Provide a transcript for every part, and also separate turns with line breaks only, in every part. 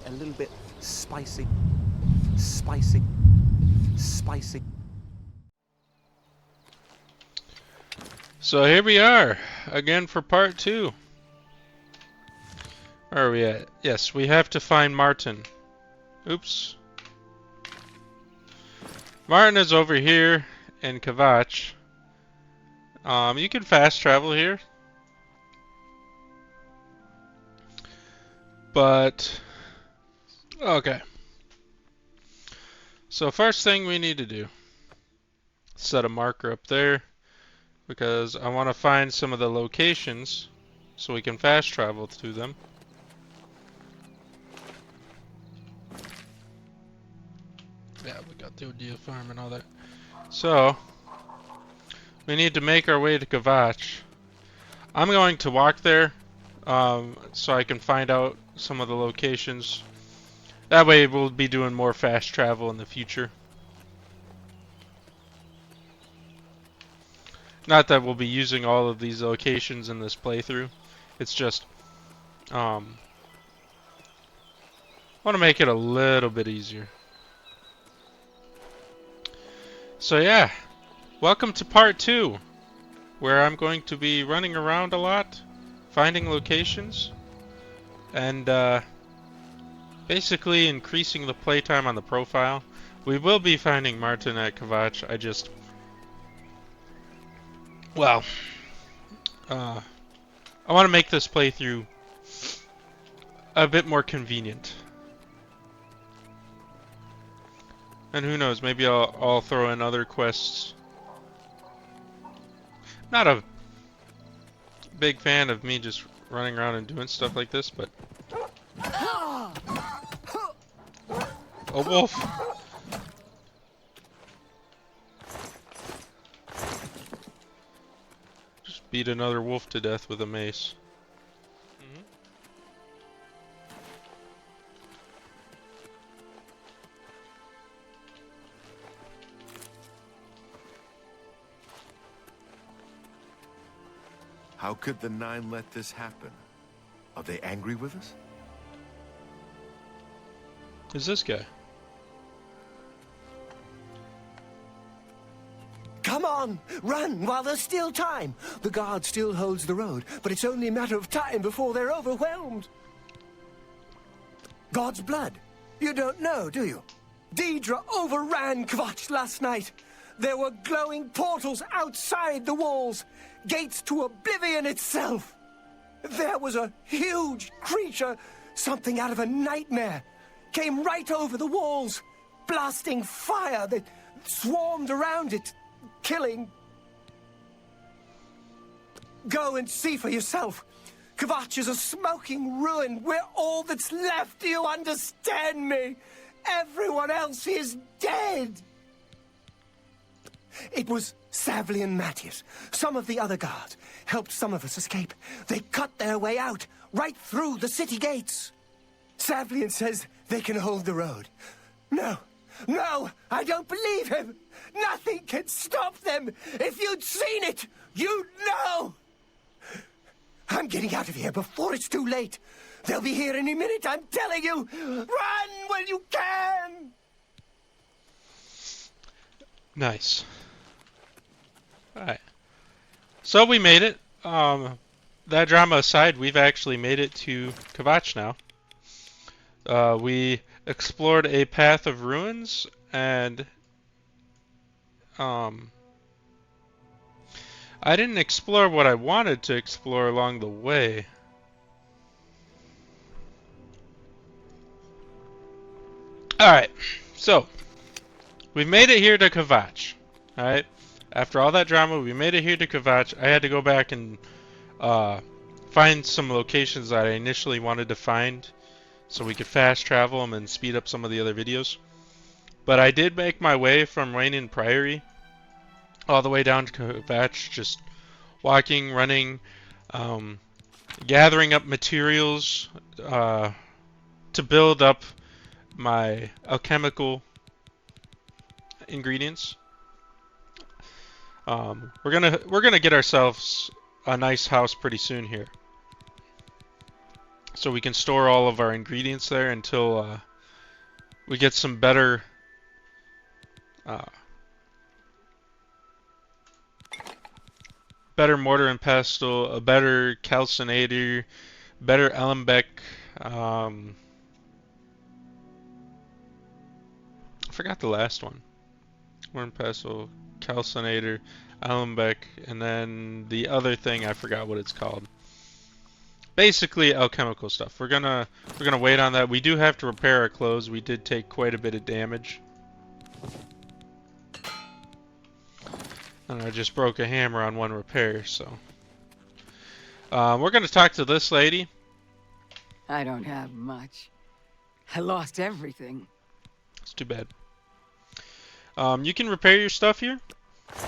a little bit spicy, spicy, spicy.
So here we are, again for part 2. Where are we at? Yes, we have to find Martin. Oops. Martin is over here in Kvatch. You can fast travel here. But, okay. So first thing we need to do, set a marker up there, because I want to find some of the locations so we can fast travel to them. Yeah, we got the Odia farm and all that. So, we need to make our way to Kvatch. I'm going to walk there so I can find out some of the locations. That way we'll be doing more fast travel in the future. Not that we'll be using all of these locations in this playthrough. It's just, I want to make it a little bit easier. So yeah, welcome to part 2, where I'm going to be running around a lot, finding locations, and basically increasing the playtime on the profile. We will be finding Martin at Kvatch. I want to make this playthrough a bit more convenient. And who knows, maybe I'll throw in other quests. Not a big fan of me just running around and doing stuff like this, but... A wolf! Just beat another wolf to death with a mace.
How could the Nine let this happen? Are they angry with us?
Who's this guy?
Come on! Run while there's still time! The guard still holds the road, but it's only a matter of time before they're overwhelmed. God's blood. You don't know, do you? Deidre overran Kvatch last night. There were glowing portals outside the walls, gates to Oblivion itself. There was a huge creature, something out of a nightmare, came right over the walls, blasting fire that swarmed around it, killing. Go and see for yourself. Kvatch is a smoking ruin. We're all that's left. Do you understand me? Everyone else is dead. It was Savli and Matthias. Some of the other guards helped some of us escape. They cut their way out, right through the city gates. Savlian says they can hold the road. No, I don't believe him. Nothing can stop them. If you'd seen it, you'd know. I'm getting out of here before it's too late. They'll be here any minute, I'm telling you. Run when you can.
Nice. Alright. So we made it. That drama aside, we've actually made it to Kvatch now. We explored a path of ruins, and I didn't explore what I wanted to explore along the way. Alright, so we've made it here to Kvatch. Alright, after all that drama, we made it here to Kvatch. I had to go back and find some locations that I initially wanted to find so we could fast travel them and speed up some of the other videos. But I did make my way from Rainin Priory all the way down to Kvatch, just walking, running, gathering up materials to build up my alchemical ingredients. We're gonna get ourselves a nice house pretty soon here. so we can store all of our ingredients there until we get some better better mortar and pestle, a better calcinator, better alembic. I forgot the last one. Mortar and pestle, calcinator, alembic, and then the other thing I forgot what it's called. Basically alchemical stuff. We're gonna wait on that. We do have to repair our clothes. We did take quite a bit of damage. And I just broke a hammer on one repair, so we're gonna talk to this lady.
I don't have much. I lost everything.
It's too bad. You can repair your stuff here.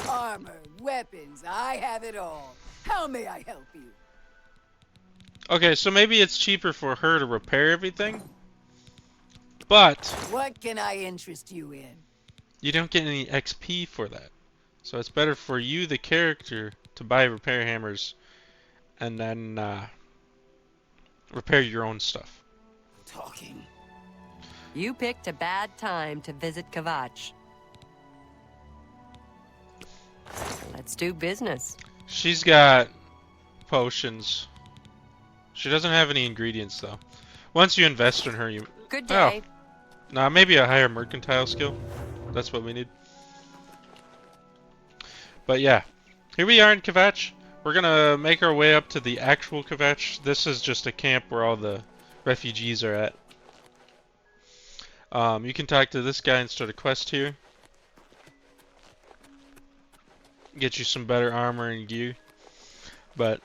Armor, weapons, I have it all. How may I help you?
Okay, so maybe it's cheaper for her to repair everything, but
What can I interest you in?
you don't get any XP for that. So it's better for you, the character, to buy repair hammers and then repair your own stuff.
Talking.
You picked a bad time to visit Kvatch. Let's do business.
She's got potions. She doesn't have any ingredients though. Once you invest in her, you...
Good day.
Oh. Nah, maybe a higher mercantile skill. That's what we need. But yeah, here we are in Kvatch. We're gonna make our way up to the actual Kvatch. This is just a camp where all the refugees are at. You can talk to this guy and start a quest here. Get you some better armor and gear. But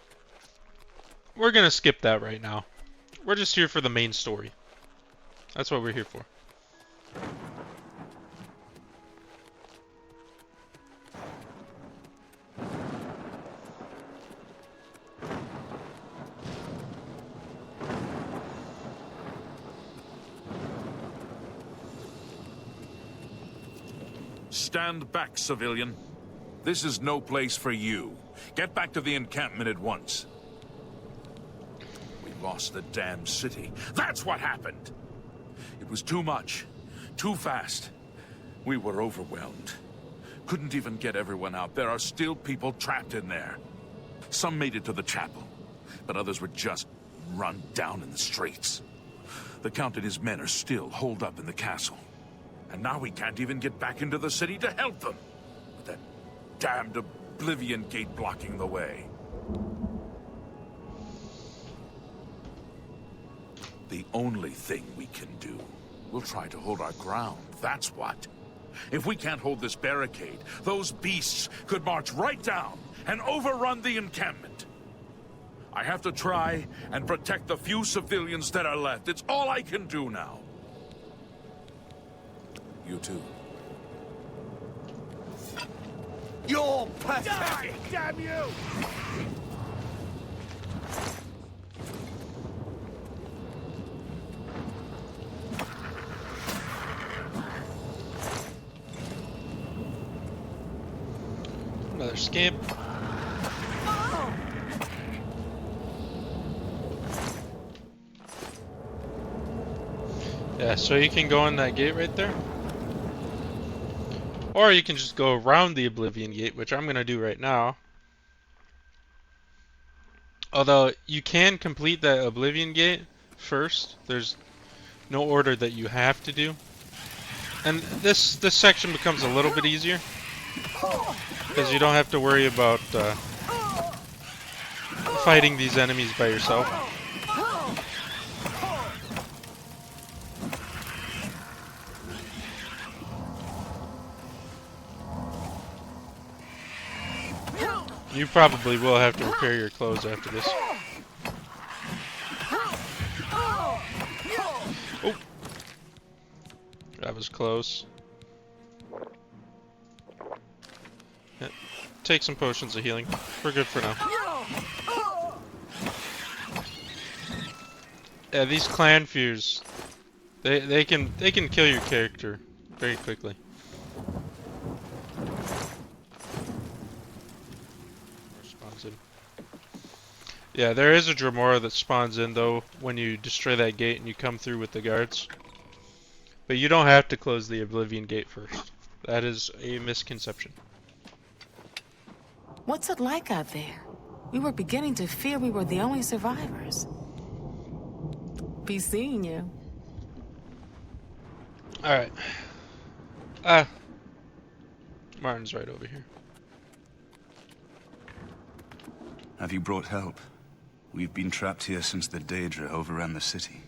we're gonna skip that right now. We're just here for the main story. That's what we're here for.
Stand back, civilian. This is no place for you. Get back to the encampment at once. We lost the damn city. That's what happened! It was too much. Too fast. We were overwhelmed. Couldn't even get everyone out. There are still people trapped in there. Some made it to the chapel, but others were just run down in the streets. The Count and his men are still holed up in the castle. And now we can't even get back into the city to help them. With that damned Oblivion gate blocking the way. The only thing we can do, we'll try to hold our ground, that's what. If we can't hold this barricade, those beasts could march right down and overrun the encampment. I have to try and protect the few civilians that are left. It's all I can do now. You too.
You're pathetic!
Die, damn you!
Another scamp. Yeah, so you can go in that gate right there. Or you can just go around the Oblivion gate, which I'm going to do right now. Although, you can complete that Oblivion gate first. There's no order that you have to do. And this section becomes a little bit easier. Because you don't have to worry about fighting these enemies by yourself. You probably will have to repair your clothes after this. Oh! That was close. Yeah. Take some potions of healing. We're good for now. Yeah, these clan fears, they can kill your character very quickly. Yeah, there is a Dremora that spawns in though when you destroy that gate and you come through with the guards. But you don't have to close the Oblivion gate first. That is a misconception.
What's it like out there? We were beginning to fear we were the only survivors. Be seeing you.
Alright. Martin's right over here.
Have you brought help? We've been trapped here since the Daedra overran the city.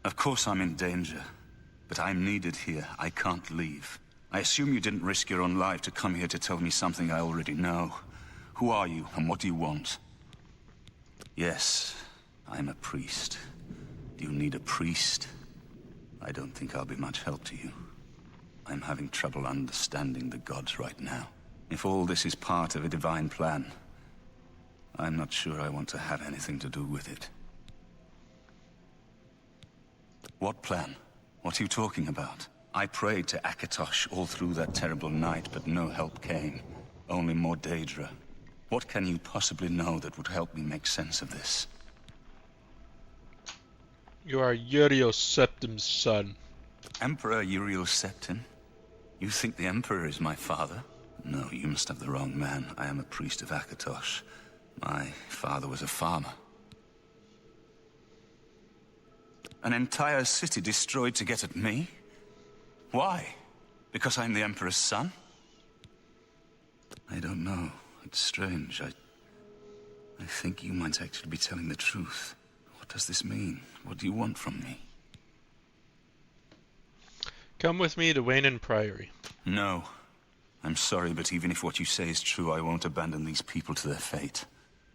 Of course I'm in danger, but I'm needed here. I can't leave. I assume you didn't risk your own life to come here to tell me something I already know. Who are you, and what do you want? Yes, I'm a priest. Do you need a priest? I don't think I'll be much help to you. I'm having trouble understanding the gods right now. If all this is part of a divine plan, I'm not sure I want to have anything to do with it. What plan? What are you talking about? I prayed to Akatosh all through that terrible night, but no help came. Only more Daedra. What can you possibly know that would help me make sense of this?
You are Uriel Septim's son.
Emperor Uriel Septim? You think the Emperor is my father? No, you must have the wrong man. I am a priest of Akatosh. My father was a farmer. An entire city destroyed to get at me? Why? Because I'm the Emperor's son? I don't know. It's strange. I think you might actually be telling the truth. What does this mean? What do you want from me?
Come with me to Wayne Priory.
No. I'm sorry, but even if what you say is true, I won't abandon these people to their fate.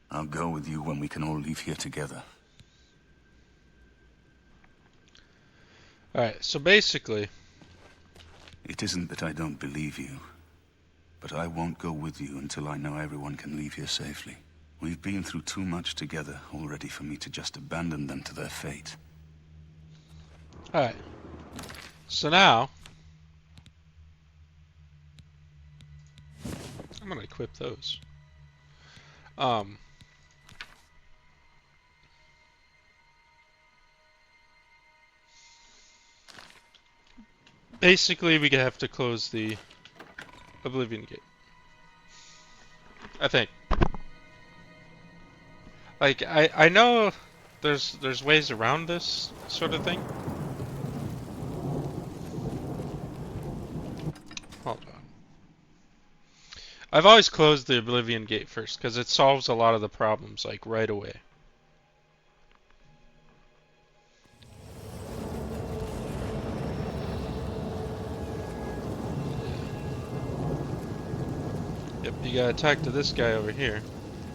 I'll go with you when we can all leave here together.
Alright, so basically...
It isn't that I don't believe you, but I won't go with you until I know everyone can leave here safely. We've been through too much together already for me to just abandon them to their fate.
Alright. So now... I'm gonna equip those. Basically, we have to close the Oblivion gate. I think. Like, I know there's ways around this sort of thing. Hold on. I've always closed the Oblivion gate first, because it solves a lot of the problems, like, right away. Yep, you gotta talk to this guy over here.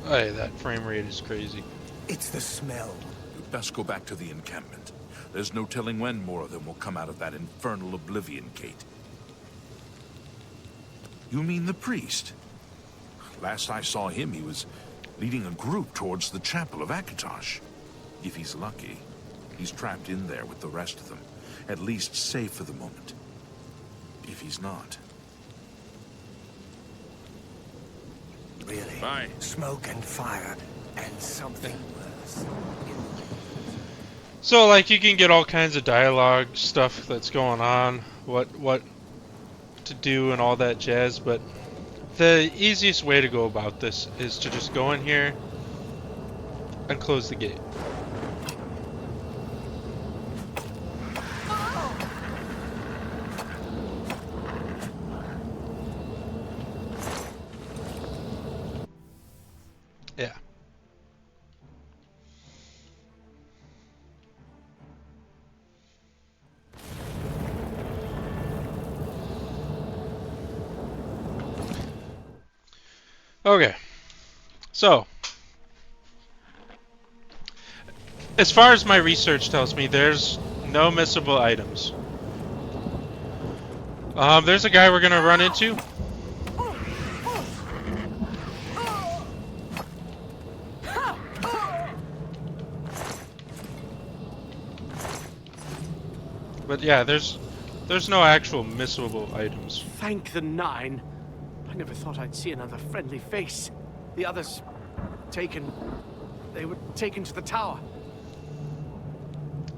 Hey, that frame rate is crazy.
It's the smell.
You'd best go back to the encampment. There's no telling when more of them will come out of that infernal Oblivion gate. You mean the priest? Last I saw him, he was leading a group towards the chapel of Akatosh. If he's lucky, he's trapped in there with the rest of them. At least safe for the moment. If he's not...
Really?
Bye.
Smoke and fire, and something worse.
So, like, you can get all kinds of dialogue stuff that's going on, what to do and all that jazz, but the easiest way to go about this is to just go in here and close the gate. Yeah. Okay. So, as far as my research tells me, there's no missable items. There's a guy we're gonna run into. But yeah, there's no actual missable items.
Thank the Nine. I never thought I'd see another friendly face. The others
taken. They were taken to the tower.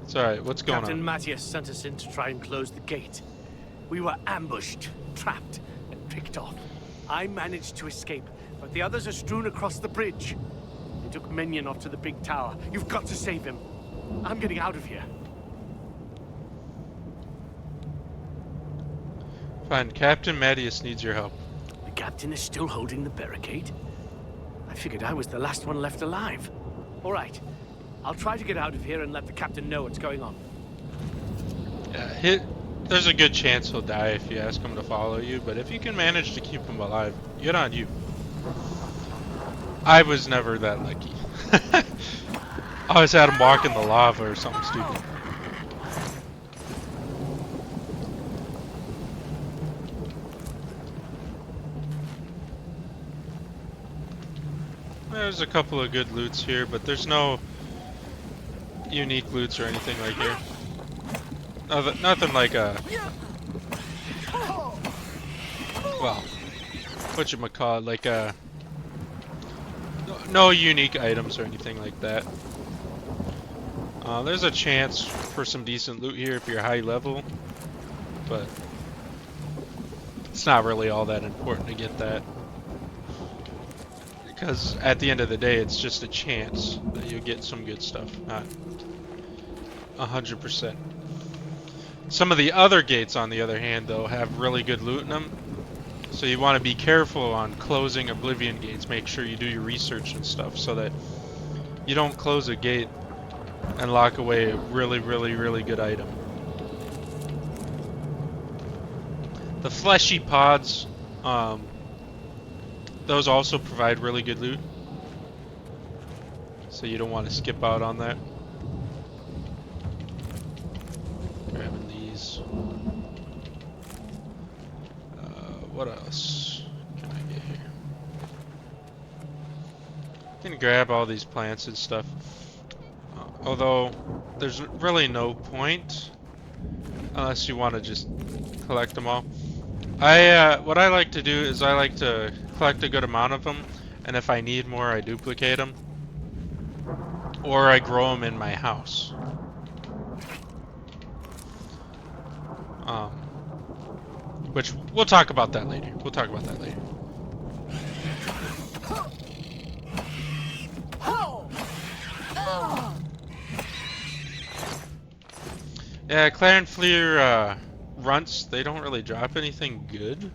It's alright, what's going
Captain
on?
Matthias sent us in to try and close the gate. We were ambushed, trapped, and picked off. I managed to escape, but the others are strewn across the bridge. They took Minion off to the big tower. You've got to save him. I'm getting out of here.
Fine, Captain Matthias needs your help.
The captain is still holding the barricade. I figured I was the last one left alive. All right. I'll try to get out of here and let the captain know what's going on.
Yeah, there's a good chance he'll die if you ask him to follow you, but if you can manage to keep him alive, good on you. I was never that lucky. I always had him walk in the lava or something stupid. There's a couple of good loots here, but there's no unique loots or anything like here. Nothing like well, whatchamacallit, like no unique items or anything like that. There's a chance for some decent loot here if you're high level, but it's not really all that important to get that. Because at the end of the day, it's just a chance that you'll get some good stuff, not 100%. Some of the other gates, on the other hand, though, have really good loot in them. So you want to be careful on closing Oblivion gates. Make sure you do your research and stuff so that you don't close a gate and lock away a really, really, really good item. The fleshy pods, those also provide really good loot, so you don't want to skip out on that. Grabbing these. What else can I get here? You can grab all these plants and stuff. Although there's really no point unless you want to just collect them all. What I like to do is I like to collect a good amount of them, and if I need more, I duplicate them, or I grow them in my house. Which we'll talk about that later. Yeah, Clanfleer runts, they don't really drop anything good.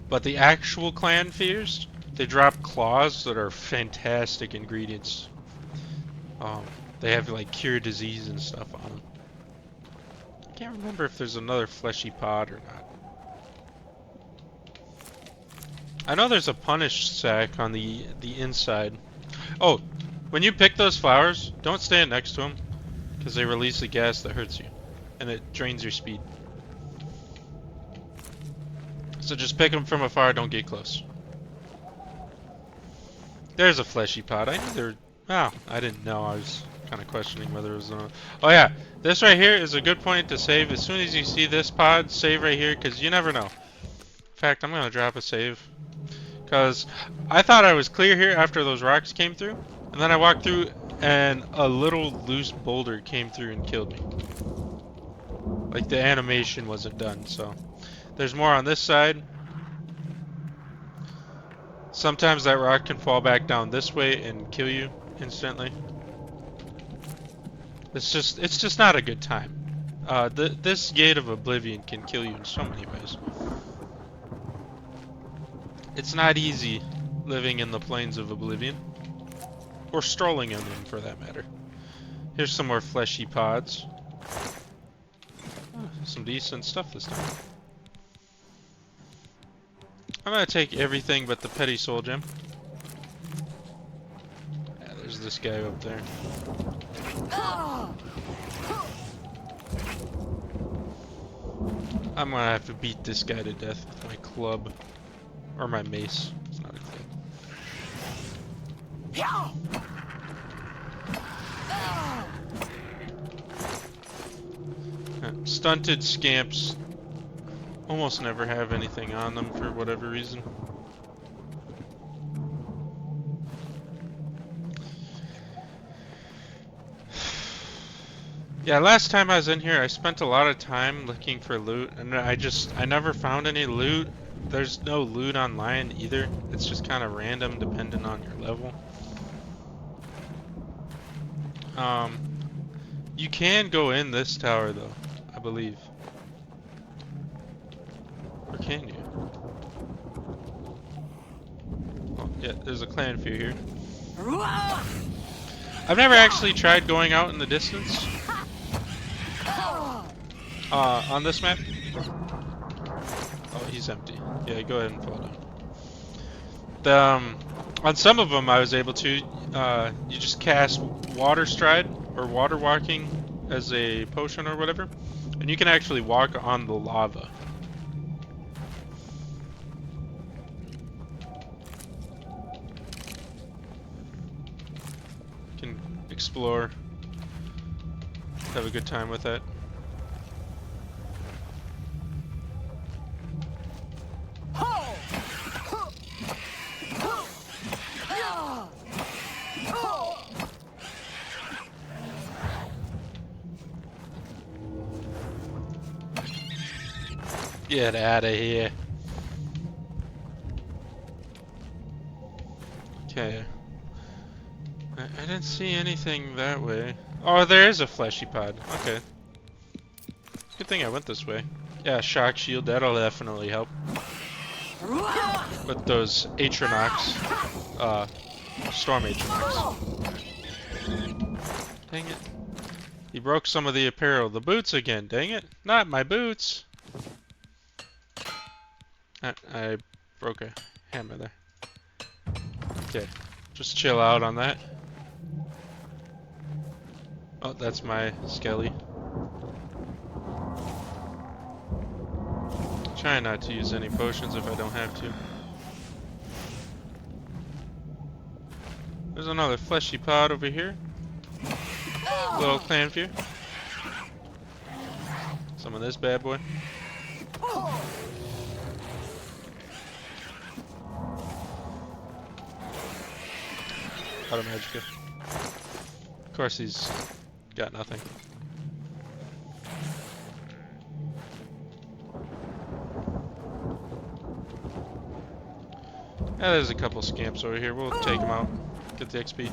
But the actual Clanfears, they drop claws that are fantastic ingredients. They have like cure disease and stuff on them. I can't remember if there's another fleshy pod or not. I know there's a punish sack on the inside. Oh, when you pick those flowers, don't stand next to them, because they release a gas that hurts you, and it drains your speed. So just pick them from afar, don't get close. There's a fleshy pod. I knew there. Oh, I didn't know. I was kind of questioning whether it was a... Oh yeah, this right here is a good point to save. As soon as you see this pod, save right here, because you never know. In fact, I'm going to drop a save. Because I thought I was clear here after those rocks came through. And then I walked through and a little loose boulder came through and killed me. Like the animation wasn't done, so... There's more on this side. Sometimes that rock can fall back down this way and kill you instantly. It's just not a good time. This Gate of Oblivion can kill you in so many ways. It's not easy living in the plains of Oblivion. Or strolling in them, for that matter. Here's some more fleshy pods. Oh, some decent stuff this time. I'm gonna take everything but the petty soul gem. Yeah, there's this guy up there. I'm gonna have to beat this guy to death with my club. Or my mace. It's not a club. Stunted scamps almost never have anything on them for whatever reason. Yeah, last time I was in here, I spent a lot of time looking for loot, and I never found any loot. There's no loot online either. It's just kind of random depending on your level. You can go in this tower though, I believe. Or can you? Oh, yeah, there's a clan fear here. I've never actually tried going out in the distance. On this map? Oh, he's empty. Yeah, go ahead and fall down. On some of them I was able to, you just cast Water Stride or Water Walking as a potion or whatever, and you can actually walk on the lava. You can explore, have a good time with that. Get out of here. Okay. I didn't see anything that way. Oh, there is a fleshy pod. Okay. Good thing I went this way. Yeah, shock shield, that'll definitely help. With those Atronox, Storm Atronox. Dang it. He broke some of the apparel. The boots again, dang it. Not my boots. I broke a hammer there. Okay, just chill out on that. Oh, that's my skelly. Try not to use any potions if I don't have to. There's another fleshy pod over here. Little clan fear. Some of this bad boy. Auto Magica. Of course he's got nothing. Yeah, there's a couple scamps over here. We'll take them out. Get the XP.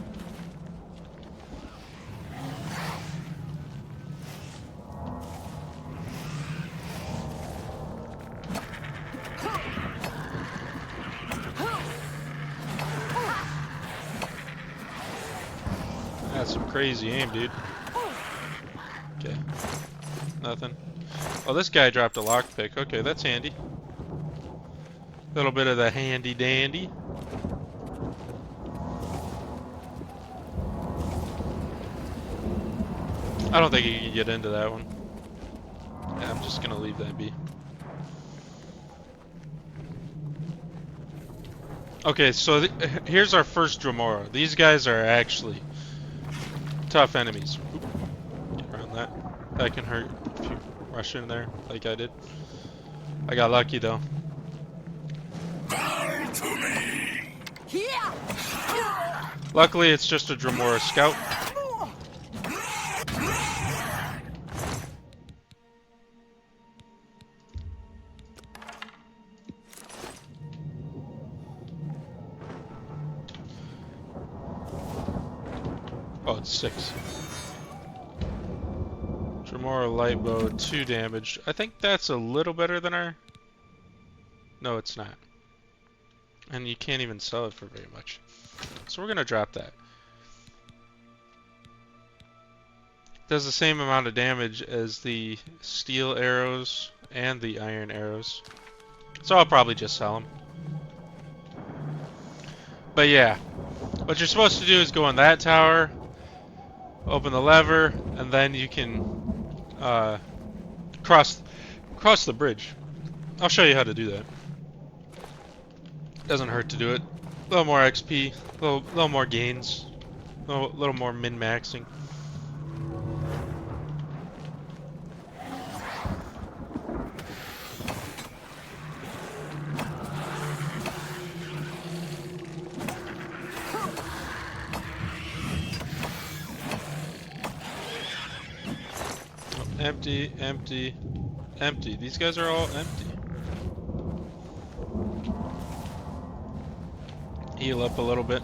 That's some crazy aim, dude. Okay. Nothing. Oh, this guy dropped a lockpick. Okay, that's handy. Little bit of the handy dandy. I don't think you can get into that one. Yeah, I'm just gonna leave that be. Okay, so here's our first Dromora. These guys are actually tough enemies. Oop. Get around that. That can hurt if you rush in there like I did. I got lucky though. Luckily, it's just a Dromora scout. Oh, it's 6. Dromora light bow, 2 damage. I think that's a little better than our... No, it's not. And you can't even sell it for very much. So we're gonna drop that. Does the same amount of damage as the steel arrows and the iron arrows. So I'll probably just sell them. But yeah, what you're supposed to do is go in that tower, open the lever, and then you can cross the bridge. I'll show you how to do that. Doesn't hurt to do it. A little more XP, a little more gains, a little more min-maxing. Empty, empty, empty. These guys are all empty. Heal up a little bit.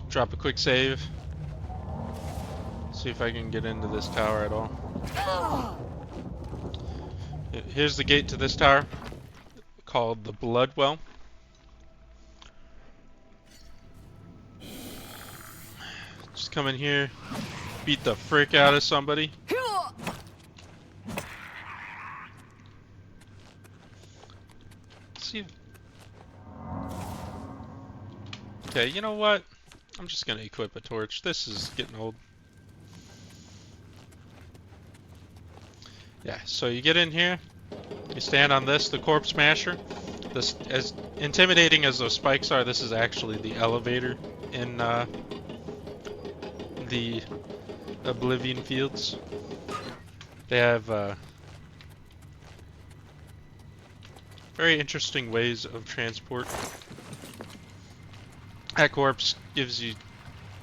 Drop a quick save. See if I can get into this tower at all. Here's the gate to this tower, called the Bloodwell. Just come in here, beat the frick out of somebody. See. Okay, you know what? I'm just gonna equip a torch. This is getting old. Yeah, so you get in here, you stand on this, the corpse smasher. This, as intimidating as those spikes are, this is actually the elevator in the Oblivion fields. They have very interesting ways of transport. That corpse gives you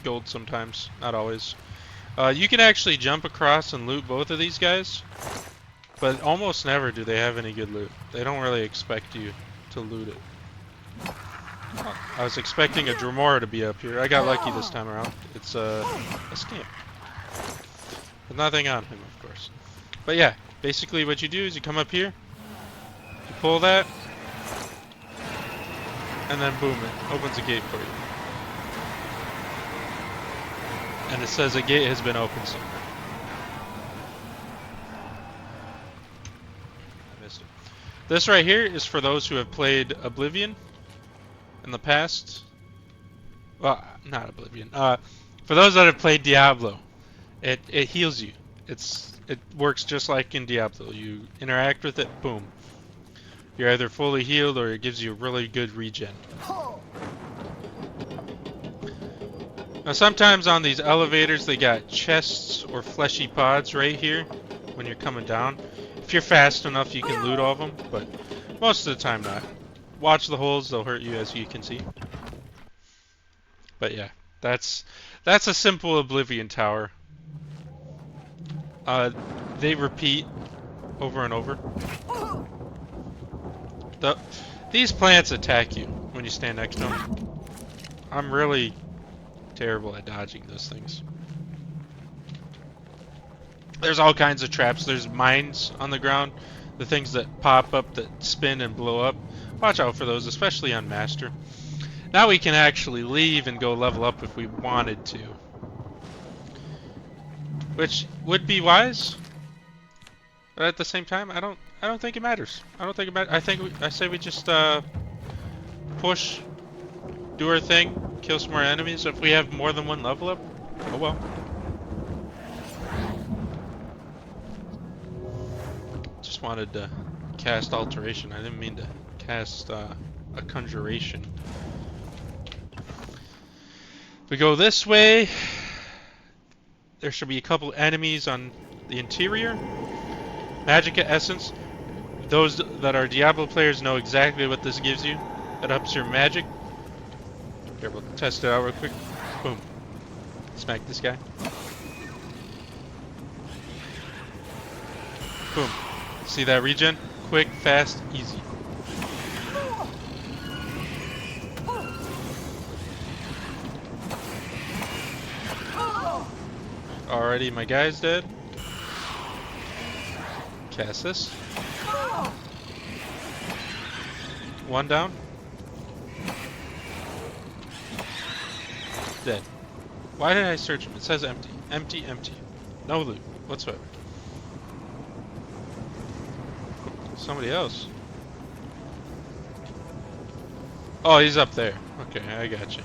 gold sometimes, not always. You can actually jump across and loot both of these guys, but almost never do they have any good loot. They don't really expect you to loot it. I was expecting a Dremora to be up here. I got lucky this time around. It's a scam. With nothing on him, of course. But yeah, basically what you do is you come up here, you pull that, and then boom, it opens a gate for you. And it says a gate has been opened somewhere. I missed it. This right here is for those who have played Oblivion in the past. Well, not Oblivion. For those that have played Diablo, it heals you. It works just like in Diablo. You interact with it, boom. You're either fully healed or it gives you a really good regen. Now sometimes on these elevators they got chests or fleshy pods right here when you're coming down. If you're fast enough you can loot all of them, but most of the time not. Watch the holes, they'll hurt you as you can see. But yeah, that's a simple Oblivion tower. They repeat over and over. These plants attack you when you stand next to them. I'm really terrible at dodging those things. There's all kinds of traps. There's mines on the ground. The things that pop up that spin and blow up. Watch out for those, especially on Master. Now we can actually leave and go level up if we wanted to. Which would be wise. But at the same time, I don't think it matters. I don't think it matters. I say we just push, do our thing, kill some more enemies. If we have more than one level up, oh well. Just wanted to cast Alteration. I didn't mean to cast a Conjuration. If we go this way, there should be a couple enemies on the interior. Magicka Essence. Those that are Diablo players know exactly what this gives you. It ups your magic. Here, we'll test it out real quick. Boom. Smack this guy. Boom. See that regen? Quick, fast, easy. Alrighty, my guy's dead. Cast this. One down. Dead. Why did I search him? It says empty. Empty, empty. No loot whatsoever. Somebody else. Oh, he's up there. Okay, I got you.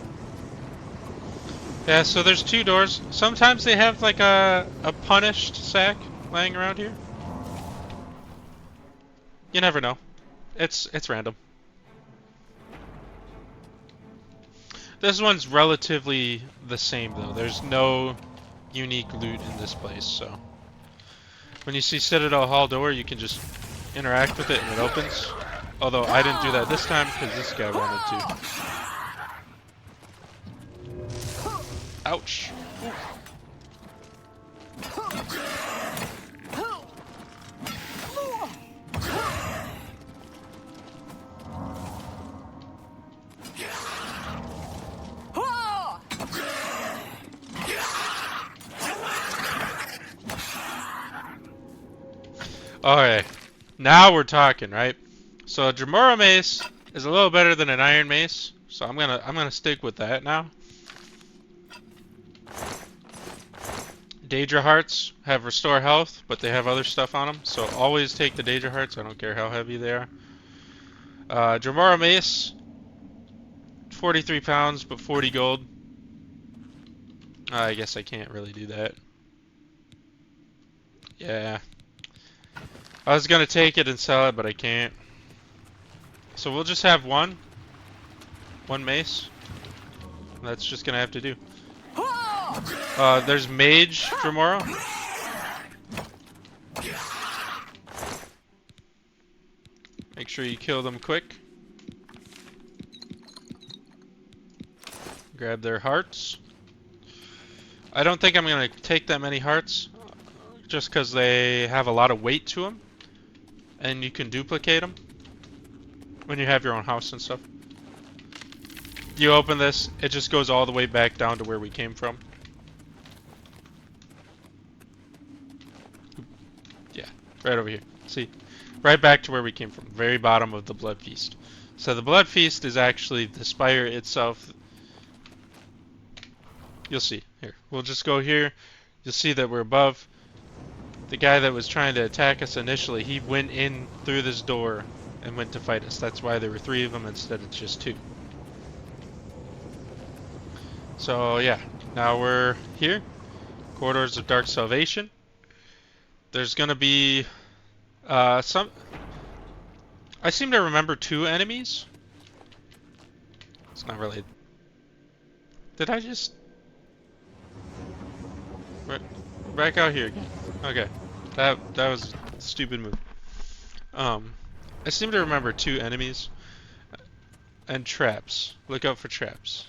Yeah, so there's two doors. Sometimes they have like a punished sack laying around here. You never know. It's random. This one's relatively the same though. There's no unique loot in this place, so when you see Citadel Hall door, you can just interact with it and it opens. Although I didn't do that this time because this guy wanted to. Ouch. Okay, now we're talking, right? So a Dremora mace is a little better than an iron mace, so I'm gonna stick with that now. Daedra hearts have restore health, but they have other stuff on them, so always take the Daedra hearts. I don't care how heavy they are. Dremora mace, 43 pounds, but 40 gold. I guess I can't really do that. Yeah. I was gonna take it and sell it, but I can't. So we'll just have one mace. That's just gonna have to do. There's Mage Dremora. Make sure you kill them quick. Grab their hearts. I don't think I'm gonna take that many hearts, just because they have a lot of weight to them, and you can duplicate them when you have your own house and stuff. You open this, it just goes all the way back down to where we came from. Yeah, right over here. See? Right back to where we came from. Very bottom of the Blood Feast. So the Blood Feast is actually the spire itself. You'll see. Here, we'll just go here. You'll see that we're above. The guy that was trying to attack us initially, he went in through this door and went to fight us. That's why there were 3 of them instead of just 2. So yeah, now we're here. Corridors of Dark Salvation. There's gonna be some. I seem to remember 2 enemies. It's not really. Did I just? Back out here again. Okay, that was a stupid move. I seem to remember 2 enemies and traps. Look out for traps.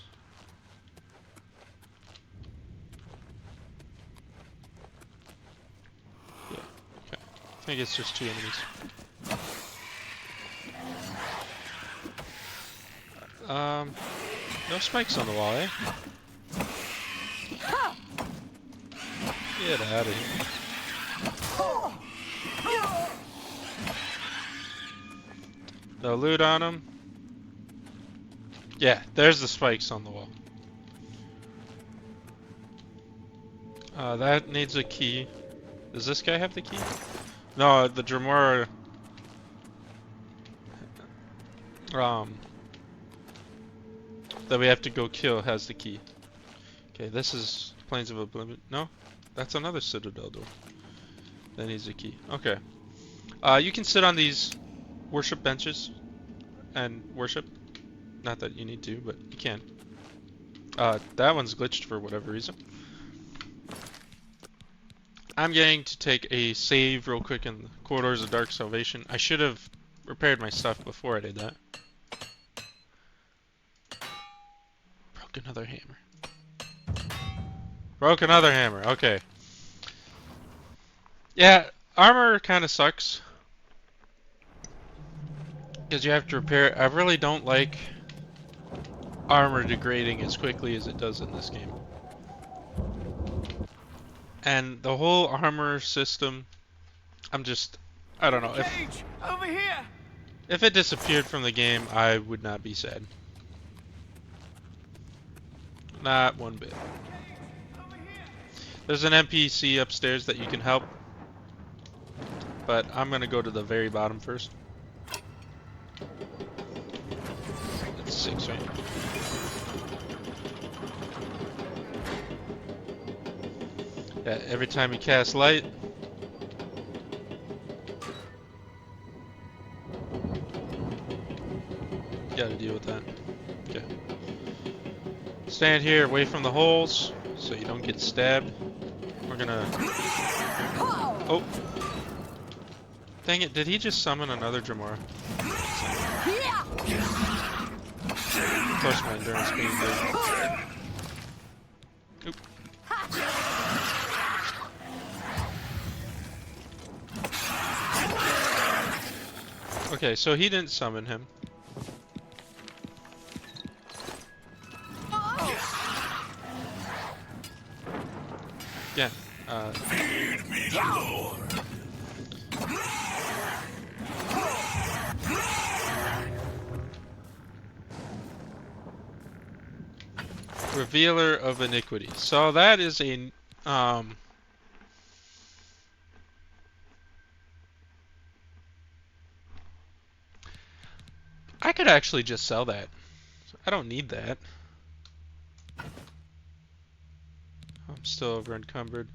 Yeah. Okay. I think it's just 2 enemies. No spikes on the wall, eh? Get out of here. No loot on him. Yeah, there's the spikes on the wall. That needs a key. Does this guy have the key? No, the Dremora. That we have to go kill has the key. Okay, this is Plains of Oblivion. No, that's another Citadel door. That needs a key. Okay. You can sit on these worship benches and worship. Not that you need to, but you can. That one's glitched for whatever reason. I'm going to take a save real quick in the Corridors of Dark Salvation. I should have repaired my stuff before I did that. Broke another hammer. Broke another hammer. Okay. Yeah, armor kind of sucks. Because you have to repair it. I really don't like armor degrading as quickly as it does in this game. And the whole armor system, I don't know.
Mage, over here.
If it disappeared from the game, I would not be sad. Not one bit. There's an NPC upstairs that you can help. But I'm gonna go to the very bottom first. That's 6, right? Yeah, every time you cast light. You gotta deal with that. Okay. Stand here away from the holes so you don't get stabbed. We're gonna... Oh! Dang it, did he just summon another Dremora? Of course my endurance being good. Oop. Okay, so he didn't summon him. Yeah.
Feed me, Lord.
Revealer of Iniquity. So that is a I could actually just sell that. I don't need that. I'm still over encumbered.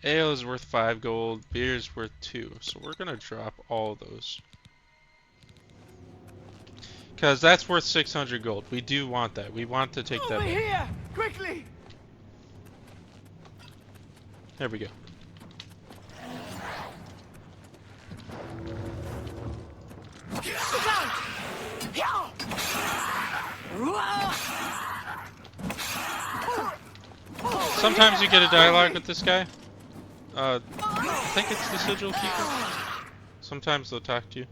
Ale is worth 5 gold, beer is worth 2, so we're gonna drop all those. Because that's worth 600 gold. We do want that. We want to take that.
Over here! Quickly!
There we go. Sometimes you get a dialogue with this guy. I think it's the Sigil Keeper. Sometimes they'll talk to you.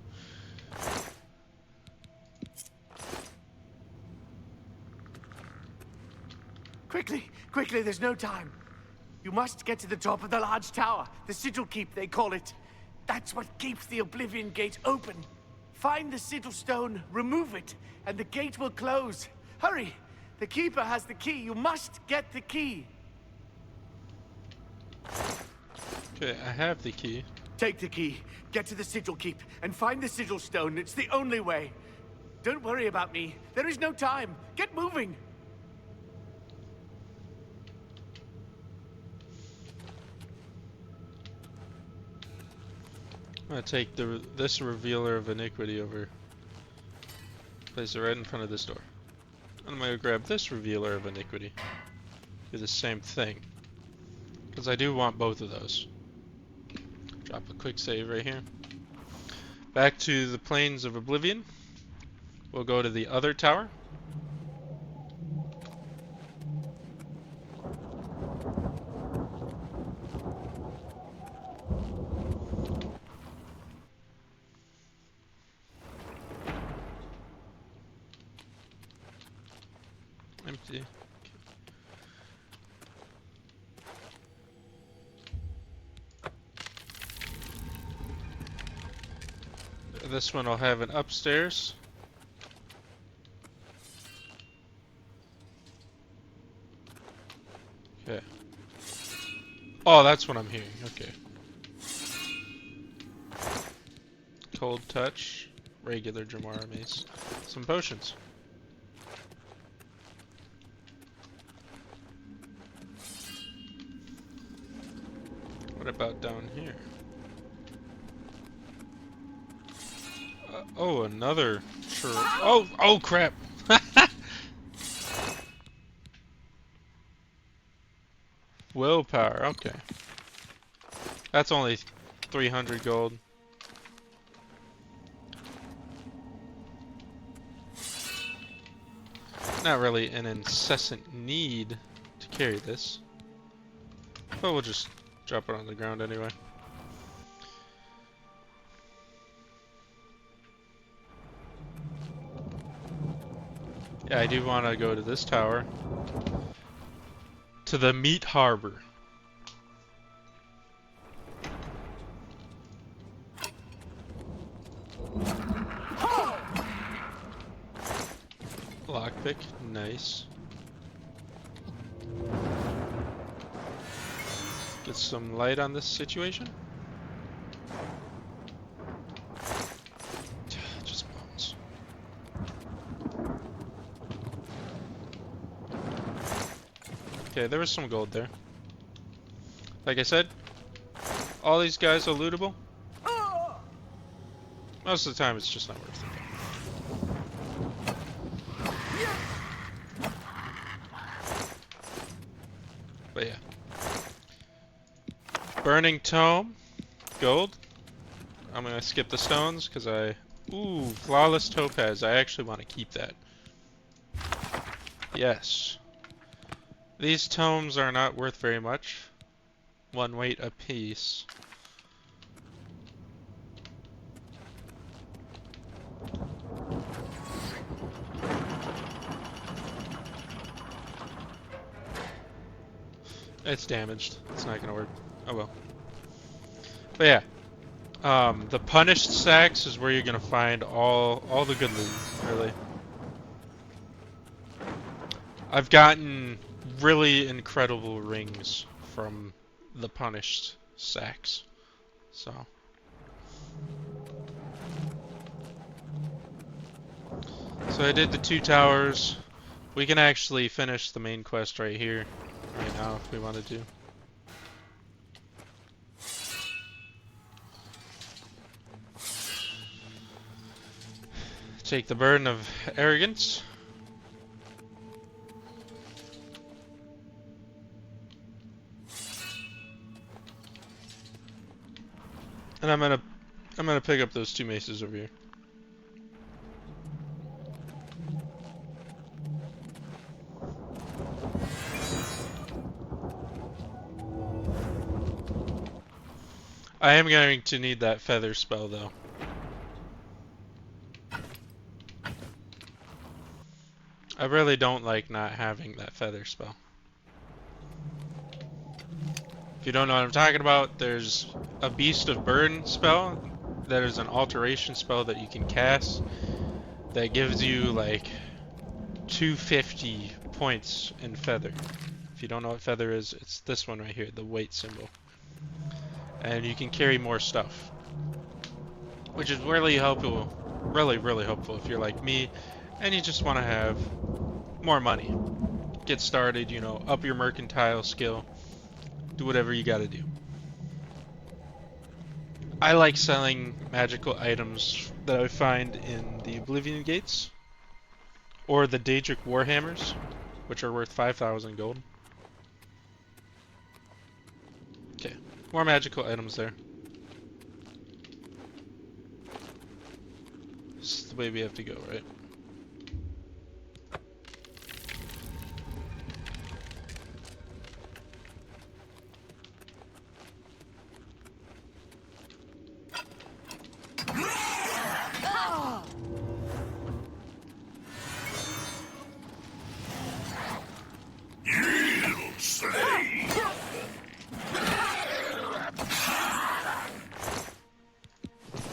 Quickly! Quickly, there's no time. You must get to the top of the large tower. The Sigil Keep, they call it. That's what keeps the Oblivion Gate open. Find the Sigil Stone, remove it, and the gate will close. Hurry! The Keeper has the key. You must get the key.
Okay, I have the key.
Take the key, get to the Sigil Keep, and find the Sigil Stone. It's the only way. Don't worry about me. There is no time. Get moving.
I'm gonna take this Revealer of Iniquity over. Place it right in front of this door. And I'm gonna grab this Revealer of Iniquity. Do the same thing. Because I do want both of those. Drop a quick save right here. Back to the Plains of Oblivion. We'll go to the other tower. Empty. This one will have an upstairs. Okay. Oh, that's what I'm hearing. Okay. Cold touch, regular Jamara mace, some potions. What about down here? Oh, another. Sure. Oh, crap. Willpower. Okay. That's only 300 gold. Not really an incessant need to carry this, but we'll just drop it on the ground anyway. Yeah, I do want to go to this tower. To the Meat Harbor. Lockpick, nice. Get some light on this situation. Just bones. Okay, there was some gold there. Like I said, all these guys are lootable. Most of the time it's just not worth it. But yeah. Burning Tome, gold. I'm gonna skip the stones because ooh, Flawless Topaz. I actually want to keep that. Yes. These tomes are not worth very much. 1 weight apiece. It's damaged. It's not gonna work. Oh well. But yeah. The punished sacks is where you're gonna find all the good loot, really. I've gotten really incredible rings from the punished sacks. So I did the 2 towers. We can actually finish the main quest right here, right now, if we wanted to. Take the burden of arrogance. And I'm gonna pick up those 2 maces over here. I am going to need that feather spell though. I really don't like not having that feather spell. If you don't know what I'm talking about, there's a Beast of Burn spell that is an alteration spell that you can cast that gives you like 250 points in feather. If you don't know what feather is, it's this one right here, the weight symbol. And you can carry more stuff, which is really helpful, really helpful if you're like me and you just want to have more money. Get started, you know, up your mercantile skill, do whatever you gotta do. I like selling magical items that I find in the Oblivion gates or the Daedric Warhammers, which are worth 5,000 gold. Okay, more magical items there. This is the way we have to go, right?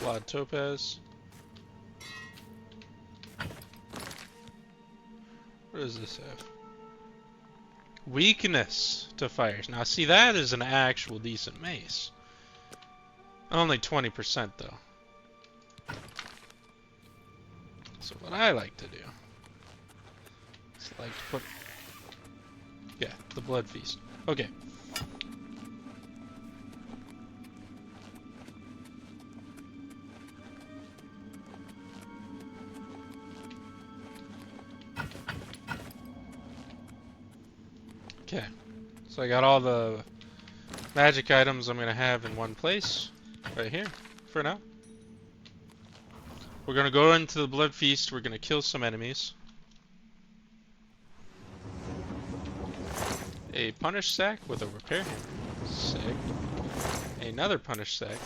Blood topaz. What does this have? Weakness to fires. Now see, that is an actual decent mace. Only 20% though. So what I like to do is like to put, yeah, the blood feast. Okay. Okay, so I got all the magic items I'm gonna have in one place, right here, for now. We're gonna go into the blood feast, we're gonna kill some enemies. A punish sack with a repair hammer. Sick. Another punish sack.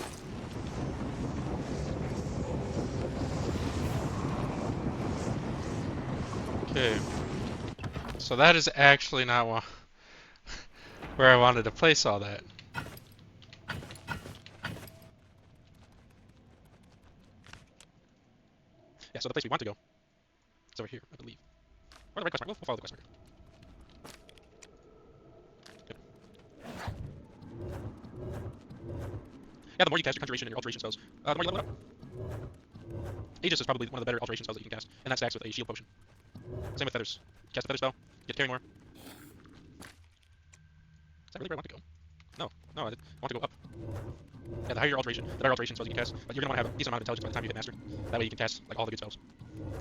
Okay. So that is actually not where I wanted to place all that. Yeah, so the place we want to go is over here, I believe. Or the right quest mark. We'll follow the quest marker. Good. Yeah, the more you cast your conjuration and your alteration spells, the more you level it up. Aegis is probably one of the better alteration spells that you can cast, and that stacks with a shield potion. Same with feathers. Cast a feather spell, get to carry more. Is that really where I want to go? No, I want to go up. Yeah, the higher your alteration, the better alteration spells you can cast. But you're gonna want to have a decent amount of intelligence by the time you hit master. That way you can cast like all the good spells.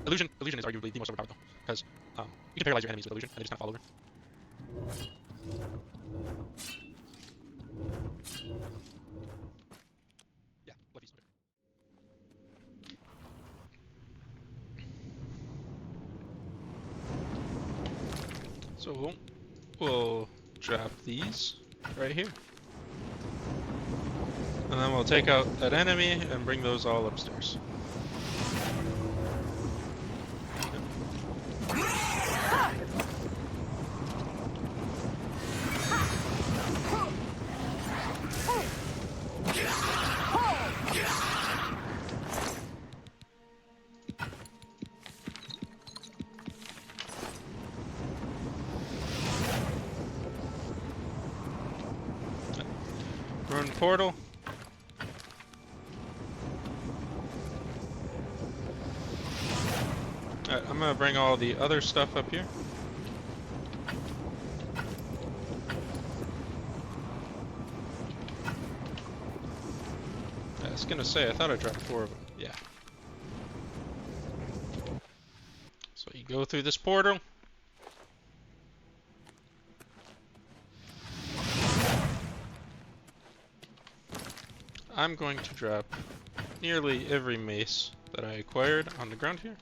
Illusion is arguably the most overpowered though, because you can paralyze your enemies with illusion and they just kind of fall over. Yeah, blood feast. So we'll drop these right here. And then we'll take out that enemy and bring those all upstairs. Rune portal. Alright, I'm gonna bring all the other stuff up here. I was gonna say, I thought I dropped 4 of them. Yeah. So you go through this portal. I'm going to drop nearly every mace that I acquired on the ground here.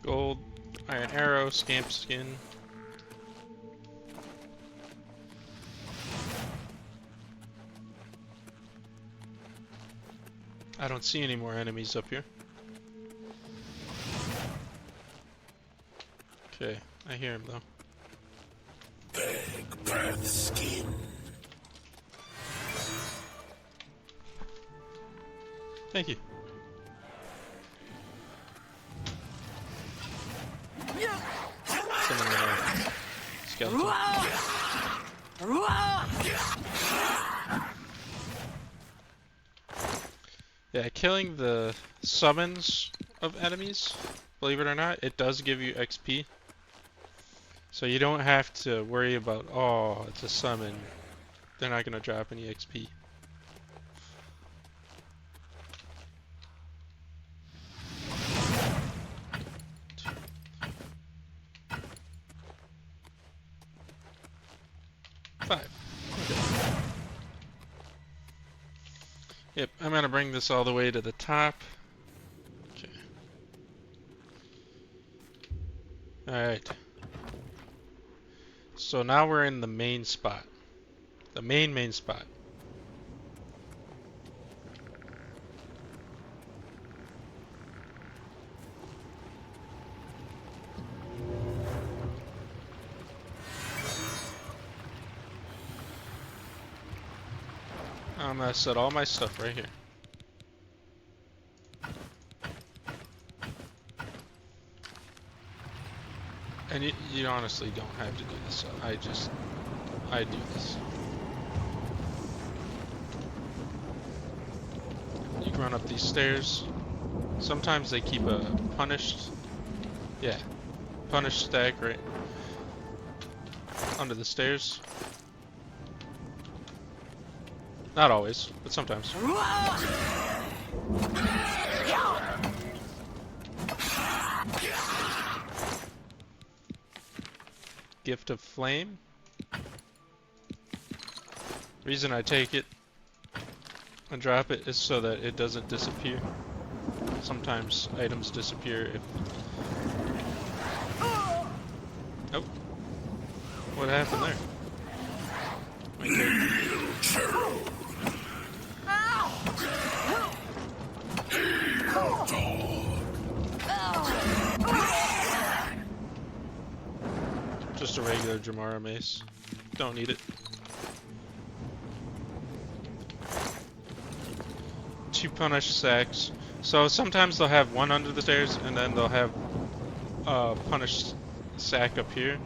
Gold, iron arrow, scamp skin. I don't see any more enemies up here. Okay, I hear him though.
Big breath skin.
Thank you. Summon a skeleton. Yeah, killing the summons of enemies, believe it or not, it does give you XP. So you don't have to worry about, oh, it's a summon. They're not going to drop any XP. Five. Okay. Yep, I'm gonna bring this all the way to the top. Okay. Alright. So now we're in the main spot. The main spot. I'm gonna set all my stuff right here. And you honestly don't have to do this, so I do this. You can run up these stairs. Sometimes they keep a punished stack right under the stairs. Not always, but sometimes. Gift of Flame. Reason I take it and drop it is so that it doesn't disappear. Sometimes items disappear if... Oh. What happened there? Okay. Just a regular Jamara mace. Don't need it. 2 punished sacks. So sometimes they'll have 1 under the stairs and then they'll have a punished sack up here.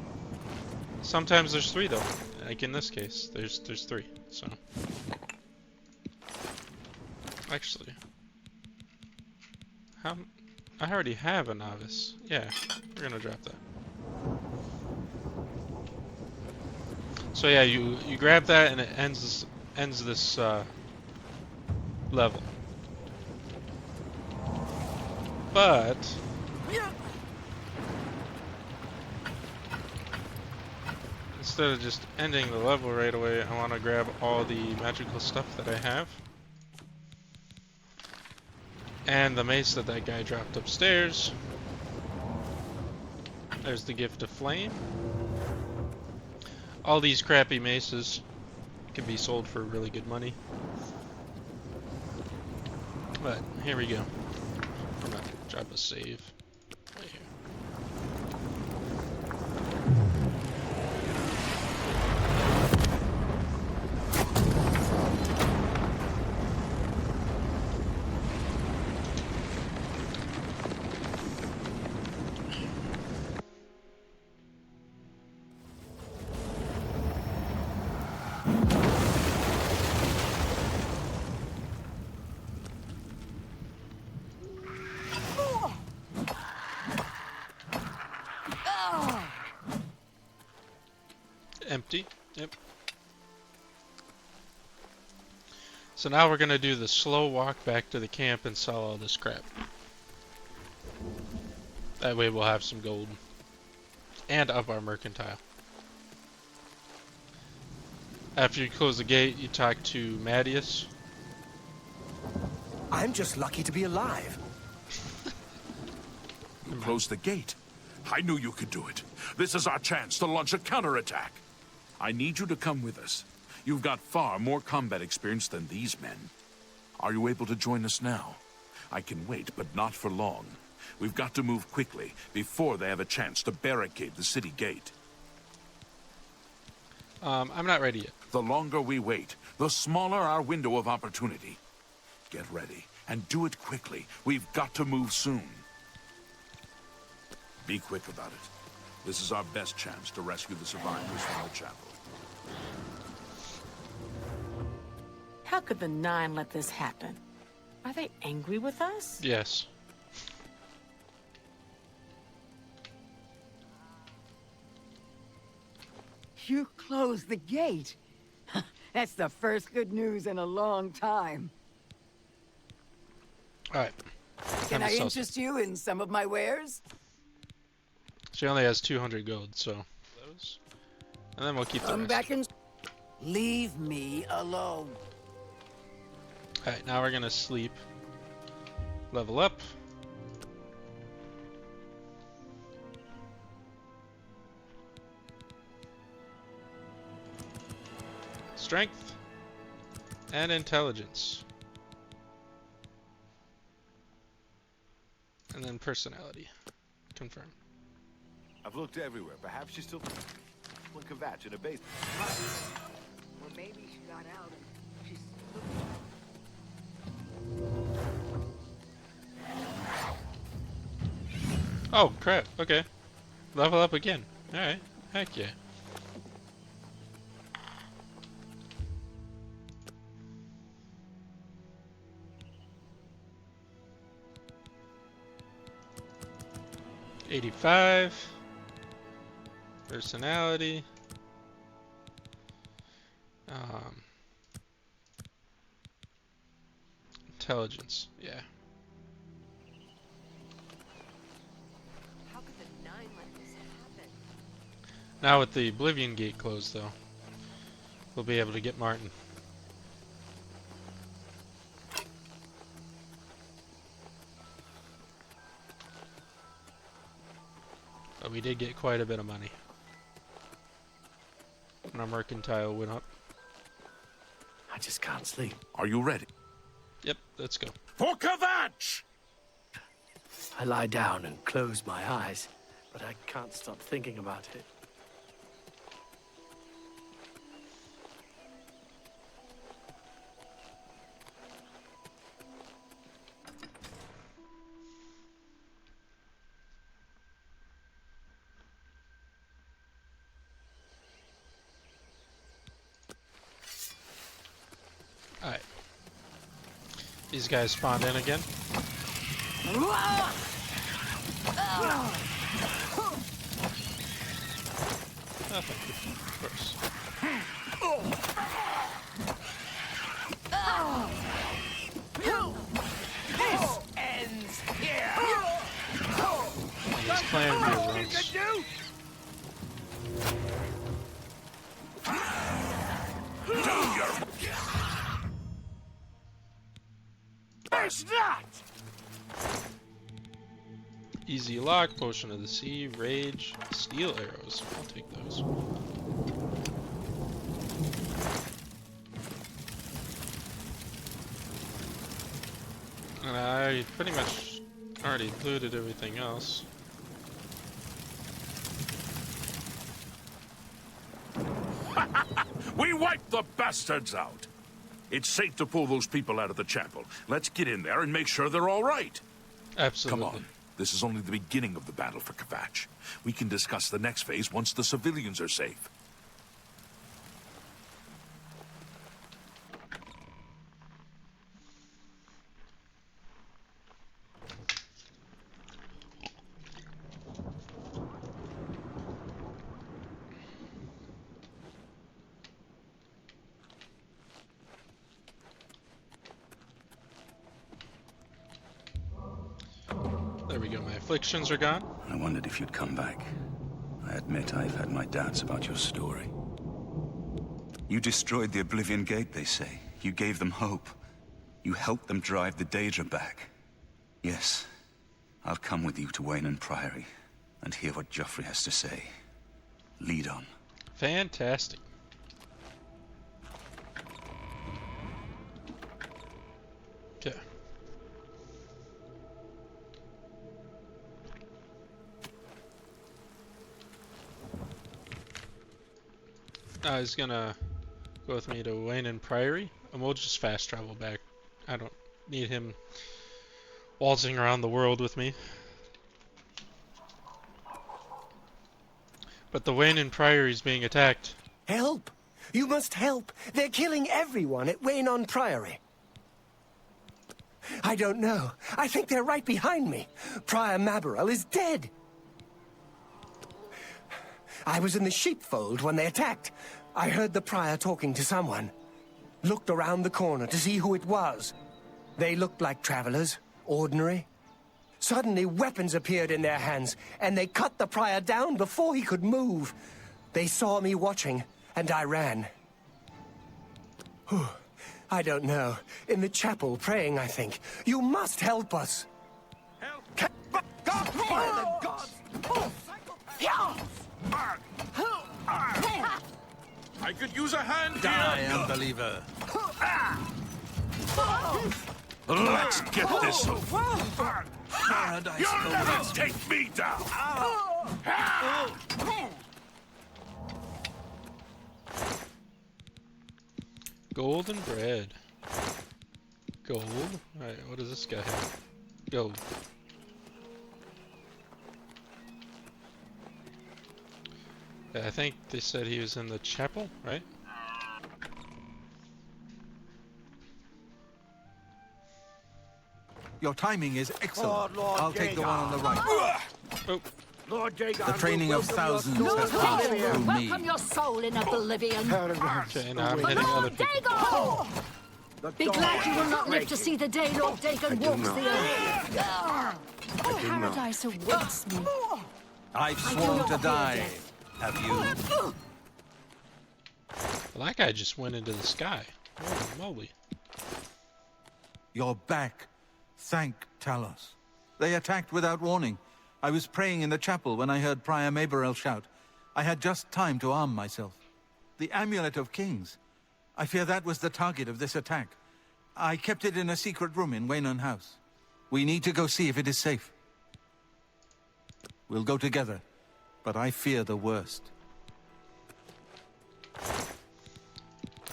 Sometimes there's 3 though. Like in this case, there's 3. So actually, I already have a novice. Yeah, we're gonna drop that. So yeah, you grab that and it ends this level. But instead of just ending the level right away, I want to grab all the magical stuff that I have. And the mace that guy dropped upstairs. There's the Gift of Flame. All these crappy maces can be sold for really good money. But here we go. I'm gonna drop a save right here. 50. Yep. So now we're gonna do the slow walk back to the camp and sell all this crap. That way we'll have some gold. And up our mercantile. After you close the gate, you talk to Mattias.
I'm just lucky to be alive.
You closed the gate. I knew you could do it. This is our chance to launch a counterattack. I need you to come with us. You've got far more combat experience than these men. Are you able to join us now? I can wait, but not for long. We've got to move quickly before they have a chance to barricade the city gate.
I'm not ready yet.
The longer we wait, the smaller our window of opportunity. Get ready, and do it quickly. We've got to move soon. Be quick about it. This is our best chance to rescue the survivors from the chapel.
How could the Nine let this happen? Are they angry with us?
Yes.
You closed the gate. That's the first good news in a long time.
Alright.
Can I interest you in some of my wares?
She only has 200 gold, so those. And then we'll keep the
Come
rest.
back and leave me alone.
Alright, now we're gonna sleep. Level up. Strength. And intelligence. And then personality. Confirm.
I've looked everywhere. Perhaps she's still in Kvatch in a base.
Or maybe she got out and she's
Oh, crap. Okay. Level up again. Alright. Heck yeah. $85. Personality. Intelligence. Yeah.
How could the Nine let this happen?
Now with the Oblivion gate closed, though, we'll be able to get Martin. But we did get quite a bit of money. And our mercantile went up.
I just can't sleep.
Are you ready?
Yep, let's go.
For Kvatch!
I lie down and close my eyes, but I can't stop thinking about it.
Alright. These guys spawned in again. Oh, thank you. Of course.
This ends here.
And these clan runs.
There's that!
Easy lock, potion of the sea, rage, steel arrows. I'll take those. And I pretty much already looted everything else.
We wiped the bastards out! It's safe to pull those people out of the chapel. Let's get in there and make sure they're all right.
Absolutely.
Come on. This is only the beginning of the battle for Kvatch. We can discuss the next phase once the civilians are safe.
we go. My afflictions are gone.
I wondered if you'd come back. I admit I've had my doubts about your story. You destroyed the Oblivion Gate, they say. You gave them hope. You helped them drive the Daedra back. Yes, I'll come with you to Wayne Priory and hear what Joffrey has to say. Lead on.
Fantastic. Okay. He's gonna go with me to Wayne and Priory, and we'll just fast travel back. I don't need him waltzing around the world with me. But the Wayne and Priory is being attacked.
Help! You must help! They're killing everyone at Wayne Priory. I don't know. I think they're right behind me. Prior Maberel is dead. I was in the sheepfold when they attacked. I heard the prior talking to someone. Looked around the corner to see who it was. They looked like travelers, ordinary. Suddenly, weapons appeared in their hands, and they cut the prior down before he could move. They saw me watching, and I ran. I don't know. In the chapel, praying, I think. You must help us. Help! God, fire the gods!
I could use a hand
Die,
here.
unbeliever.
Let's get this over.
Paradise
You'll never
awaits.
take me down.
Golden bread. Gold? Alright, what does this guy have? Gold. Yeah, I think they said he was in the chapel, right?
Your timing is excellent.
Lord
I'll take the one on the right.
Oh,
Lord Jaeger,
The training of thousands has
Lord
passed
Dagon,
through me.
welcome your soul in Oblivion.
okay, now I'm
But
hitting other
Lord
people.
Dagon! Be glad you will not live to see the day Lord Dagon walks the earth. Paradise awaits me.
I've
I do
sworn
not
to
fear
die.
death.
Have you?
Well, that guy just went into the sky. Holy moly.
You're back. Thank Talos. They attacked without warning. I was praying in the chapel when I heard Prior Maberel shout. I had just time to arm myself. The Amulet of Kings. I fear that was the target of this attack. I kept it in a secret room in Waynon House. We need to go see if it is safe. We'll go together, but I fear the worst.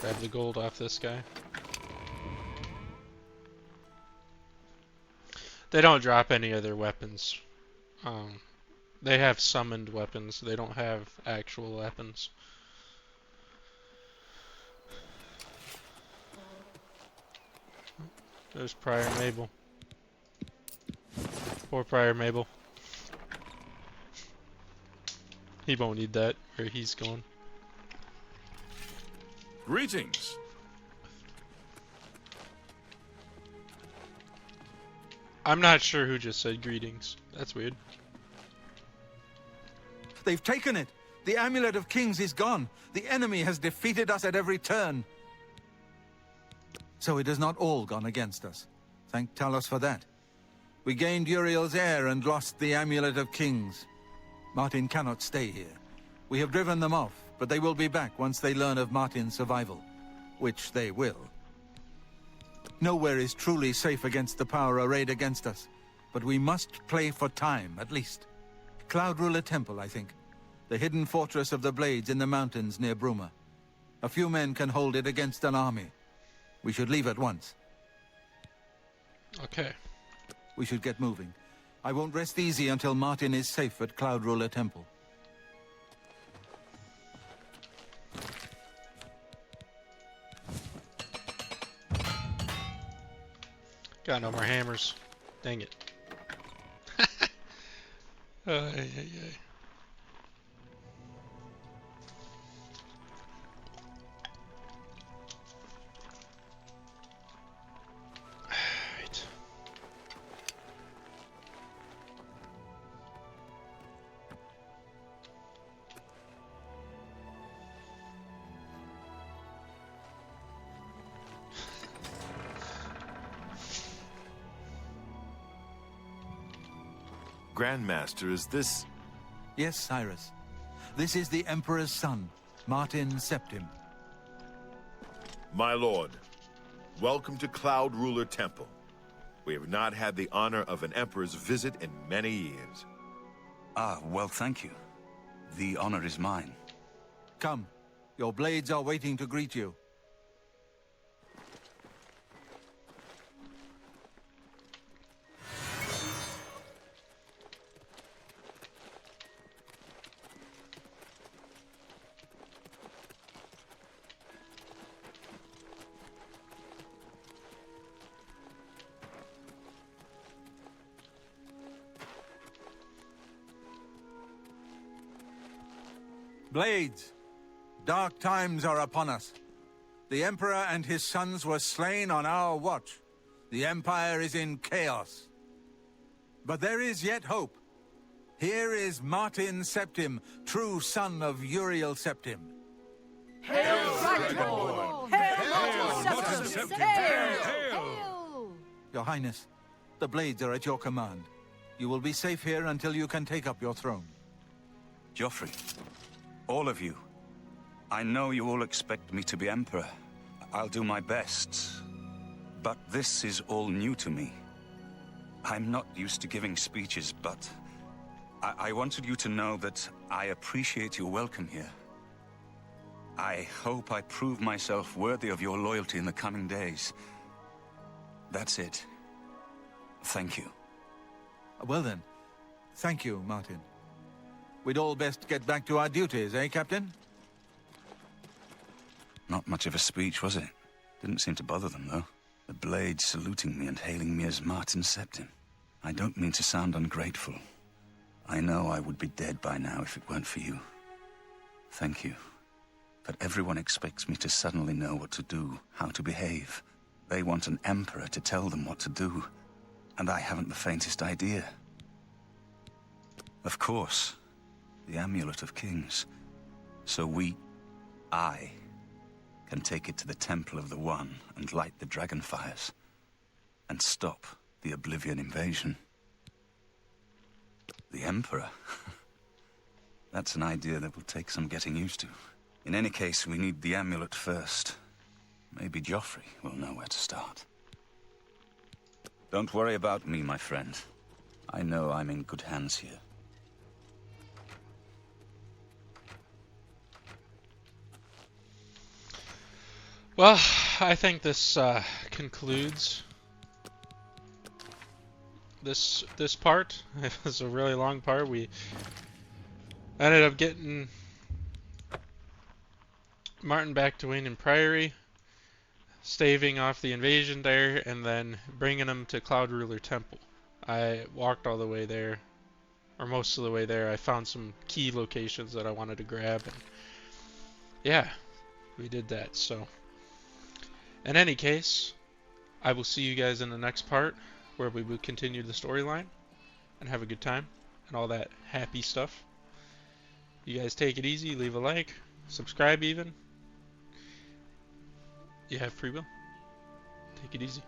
Grab the gold off this guy. They don't drop any of their weapons. They have summoned weapons. They don't have actual weapons. There's Prior Mabel. Poor Prior Mabel. He won't need that where he's going.
Greetings.
I'm not sure who just said greetings. That's weird.
They've taken it. The Amulet of Kings is gone. The enemy has defeated us at every turn. So it has not all gone against us. Thank Talos for that. We gained Uriel's heir and lost the Amulet of Kings. Martin cannot stay here. We have driven them off, but they will be back once they learn of Martin's survival. Which they will. Nowhere is truly safe against the power arrayed against us. But we must play for time, at least. Cloud Ruler Temple, I think. The hidden fortress of the Blades in the mountains near Bruma. A few men can hold it against an army. We should leave at once.
Okay.
We should get moving. I won't rest easy until Martin is safe at Cloud Ruler Temple.
Got no more hammers. Dang it. Ay. Right.
Grandmaster, is this...
Yes, Cyrus. This is the Emperor's son, Martin Septim.
My lord, welcome to Cloud Ruler Temple. We have not had the honor of an emperor's visit in many years.
Ah, well, thank you. The honor is mine.
Come, your blades are waiting to greet you. Blades, dark times are upon us. The Emperor and his sons were slain on our watch. The Empire is in chaos. But there is yet hope. Here is Martin Septim, true son of Uriel Septim. Your Highness, the blades are at your command. You will be safe here until you can take up your throne.
Joffrey, all of you. I know you all expect me to be Emperor. I'll do my best. But this is all new to me. I'm not used to giving speeches, but I wanted you to know that I appreciate your welcome here. I hope I prove myself worthy of your loyalty in the coming days. That's it. Thank you.
Well then, thank you, Martin. We'd all best get back to our duties, eh, Captain?
Not much of a speech, was it? Didn't seem to bother them, though. The blades saluting me and hailing me as Martin Septim. I don't mean to sound ungrateful. I know I would be dead by now if it weren't for you. Thank you. But everyone expects me to suddenly know what to do, how to behave. They want an emperor to tell them what to do, and I haven't the faintest idea. Of course, the Amulet of Kings. So I, can take it to the Temple of the One and light the dragon fires, and stop the Oblivion invasion. The Emperor? That's an idea that will take some getting used to. In any case, we need the amulet first. Maybe Joffrey will know where to start. Don't worry about me, my friend. I know I'm in good hands here.
Well, I think this concludes this part. It was a really long part. We ended up getting Martin back to Wayne Priory, staving off the invasion there, and then bringing him to Cloud Ruler Temple. I walked all the way there, or most of the way there. I found some key locations that I wanted to grab, and yeah, we did that. So in any case, I will see you guys in the next part, where we will continue the storyline and have a good time and all that happy stuff. You guys take it easy, leave a like, subscribe even. You have free will. Take it easy.